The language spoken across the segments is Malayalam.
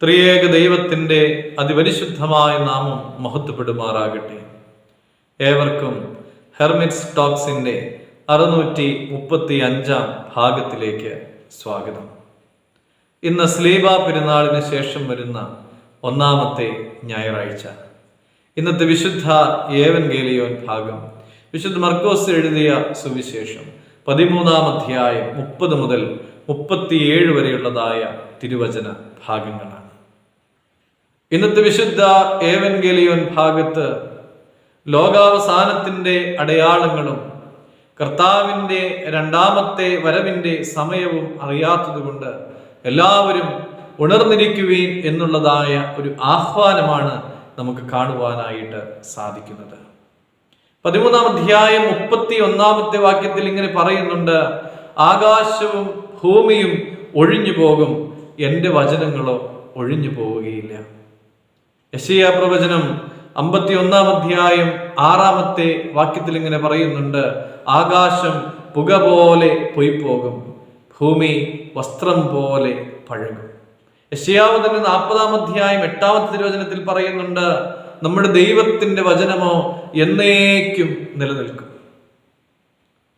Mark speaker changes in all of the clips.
Speaker 1: ത്രിയേക ദൈവത്തിൻ്റെ അതിപരിശുദ്ധമായ നാമം മഹത്വപ്പെടുമാറാകട്ടെ. ഏവർക്കും ഹെർമിറ്റ്സ് ടോക്സിൻ്റെ 635 ഭാഗത്തിലേക്ക് സ്വാഗതം. ഇന്ന് സ്ലീബ പെരുന്നാളിന് ശേഷം വരുന്ന ഒന്നാമത്തെ ഞായറാഴ്ച. ഇന്നത്തെ വിശുദ്ധ ഏവൻഗേലിയോൻ ഭാഗം വിശുദ്ധ മർക്കോസ് എഴുതിയ സുവിശേഷം 13-ാം അധ്യായം 30 മുതൽ 37 വരെയുള്ളതായ തിരുവചന ഭാഗങ്ങളാണ്. ഇന്നത്തെ വിശുദ്ധ ഏവൻഗേലിയോൻ ഭാഗത്ത് ലോകാവസാനത്തിൻ്റെ അടയാളങ്ങളും കർത്താവിൻ്റെ രണ്ടാമത്തെ വരവിൻ്റെ സമയവും അറിയാത്തതുകൊണ്ട് എല്ലാവരും ഉണർന്നിരിക്കുവീൻ എന്നുള്ളതായ ഒരു ആഹ്വാനമാണ് നമുക്ക് കാണുവാനായിട്ട് സാധിക്കുന്നത്. 13-ാം അധ്യായം 31-ാമത്തെ വാക്യത്തിൽ ഇങ്ങനെ പറയുന്നുണ്ട്, ആകാശവും ഭൂമിയും ഒഴിഞ്ഞു പോകും, എൻ്റെ വചനങ്ങളോ ഒഴിഞ്ഞു പോവുകയില്ല. യെശയ്യാ പ്രവചനം 51-ാം അധ്യായം 6-ാമത്തെ വാക്യത്തിൽ ഇങ്ങനെ പറയുന്നുണ്ട്, ആകാശം പുക പോലെ പൊയ്പോകും, ഭൂമി വസ്ത്രം പോലെ പഴകും. യെശയ്യാവ് തന്നെ 40-ാം അധ്യായം 8-ാമത്തെ തിരുവചനത്തിൽ പറയുന്നുണ്ട്, നമ്മുടെ ദൈവത്തിന്റെ വചനമോ എന്നേക്കും നിലനിൽക്കും.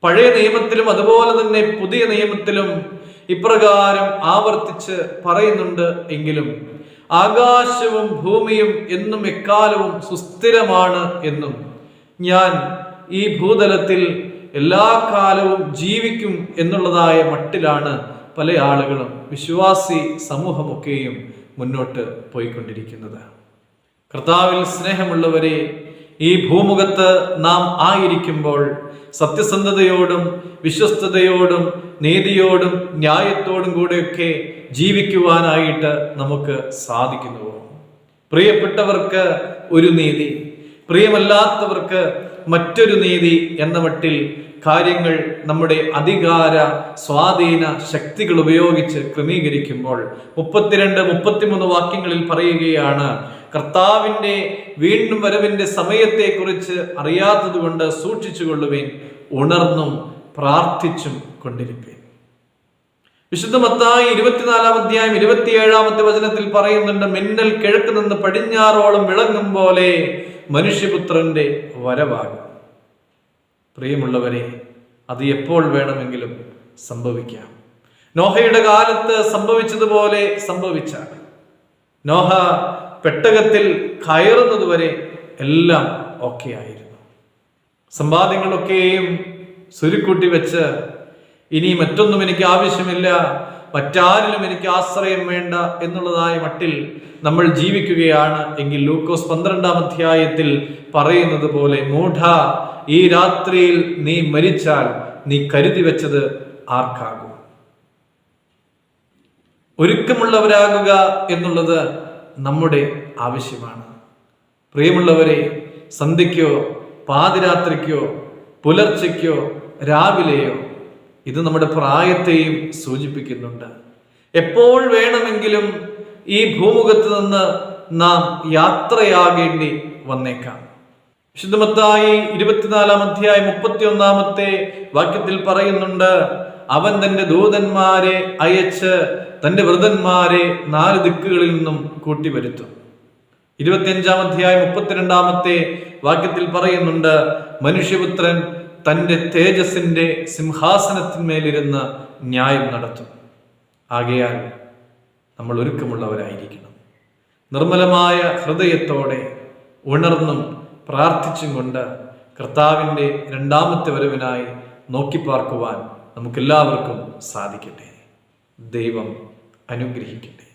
Speaker 1: പഴയ നിയമത്തിലും അതുപോലെ തന്നെ പുതിയ നിയമത്തിലും ഇപ്രകാരം ആവർത്തിച്ച് പറയുന്നുണ്ട്. എങ്കിലും ആകാശവും ഭൂമിയും എന്നും എക്കാലവും സുസ്ഥിരമാണ് എന്നും ഞാൻ ഈ ഭൂതലത്തിൽ എല്ലാ കാലവും ജീവിക്കും എന്നുള്ളതായ മട്ടിലാണ് പല ആളുകളും വിശ്വാസി സമൂഹമൊക്കെയും മുന്നോട്ട് പോയിക്കൊണ്ടിരിക്കുന്നത്. കർത്താവിൽ സ്നേഹമുള്ളവരെ, ഈ ഭൂമുഖത്ത് നാം ആയിരിക്കുമ്പോൾ സത്യസന്ധതയോടും വിശ്വസ്തയോടും നീതിയോടും ന്യായത്തോടും കൂടെയൊക്കെ ജീവിക്കുവാനായിട്ട് നമുക്ക് സാധിക്കുന്നുവോ? പ്രിയപ്പെട്ടവർക്ക് ഒരു നീതി, പ്രിയമല്ലാത്തവർക്ക് മറ്റൊരു നീതി എന്ന മട്ടിൽ കാര്യങ്ങൾ നമ്മുടെ അധികാര സ്വാധീന ശക്തികൾ ഉപയോഗിച്ച് ക്രമീകരിക്കുമ്പോൾ 32-33 വാക്യങ്ങളിൽ പറയുകയാണ്, കർത്താവിൻ്റെ വീണ്ടും വരവിൻ്റെ സമയത്തെക്കുറിച്ച് അറിയാത്തത് കൊണ്ട് സൂക്ഷിച്ചുകൊള്ളുവേൻ, ഉണർന്നും പ്രാർത്ഥിച്ചും കൊണ്ടിരിപ്പേൻ. വിശുദ്ധ മത്തായി 24-ാം അധ്യായം 27-ാമത്തെ വചനത്തിൽ പറയുന്നുണ്ട്, മിന്നൽ കിഴക്ക് നിന്ന് പടിഞ്ഞാറോളം വിളങ്ങും പോലെ മനുഷ്യപുത്രന്റെ വരവാകും. പ്രിയമുള്ളവരെ, അത് എപ്പോൾ വേണമെങ്കിലും സംഭവിക്കാം. നോഹയുടെ കാലത്ത് സംഭവിച്ചതുപോലെ സംഭവിച്ചാൽ, നോഹ പെട്ടകത്തിൽ കയറുന്നതുവരെ എല്ലാം ഓക്കെ ആയിരുന്നു. സമ്പാദ്യങ്ങളൊക്കെയും സുരുക്കൂട്ടി വെച്ച് ഇനി മറ്റൊന്നും എനിക്ക് ആവശ്യമില്ല, മറ്റാരിലും എനിക്ക് ആശ്രയം വേണ്ട എന്നുള്ളതായ മട്ടിൽ നമ്മൾ ജീവിക്കുകയാണ് എങ്കിൽ ലൂക്കോസ് 12-ാം അധ്യായത്തിൽ പറയുന്നത് പോലെ, മൂഢ, ഈ രാത്രിയിൽ നീ മരിച്ചാൽ നീ കരുതി വെച്ചത് ആർക്കാകും? ഒരുക്കമുള്ളവരാകുക എന്നുള്ളത് നമ്മുടെ ആവശ്യമാണ്. പ്രിയമുള്ളവരെ, സന്ധ്യയ്ക്കോ പാതിരാത്രിക്കോ പുലർച്ചയ്ക്കോ രാവിലെയോ ഇത് നമ്മുടെ പ്രായത്തെയും സൂചിപ്പിക്കുന്നുണ്ട്. എപ്പോൾ വേണമെങ്കിലും ഈ ഭൂമുഖത്ത് നിന്ന് നാം യാത്രയാകേണ്ടി വന്നേക്കാം. വിശുദ്ധ മത്തായി 24-ാം അധ്യായം 31-ാമത്തെ വാക്യത്തിൽ പറയുന്നുണ്ട്, അവൻ തന്റെ ദൂതന്മാരെ അയച്ച് തന്റെ വൃതന്മാരെ 4 ദിക്കുകളിൽ നിന്നും കൂട്ടിവരുത്തും. 25-ാം അധ്യായം 32-ാമത്തെ വാക്യത്തിൽ പറയുന്നുണ്ട്, മനുഷ്യപുത്രൻ തന്റെ തേജസ്സിന്റെ സിംഹാസനത്തിന്മേലിരുന്ന് ന്യായം നടത്തും. ആകയാൽ നമ്മൾ ഒരുക്കമുള്ളവരായിരിക്കണം. നിർമ്മലമായ ഹൃദയത്തോടെ ഉണർന്നും പ്രാർത്ഥിച്ചും കൊണ്ട് കർത്താവിൻ്റെ രണ്ടാമത്തെ വരവിനായി നോക്കിപ്പാർക്കുവാൻ നമുക്കെല്ലാവർക്കും സാധിക്കട്ടെ. ദൈവം അനുഗ്രഹിക്കട്ടെ.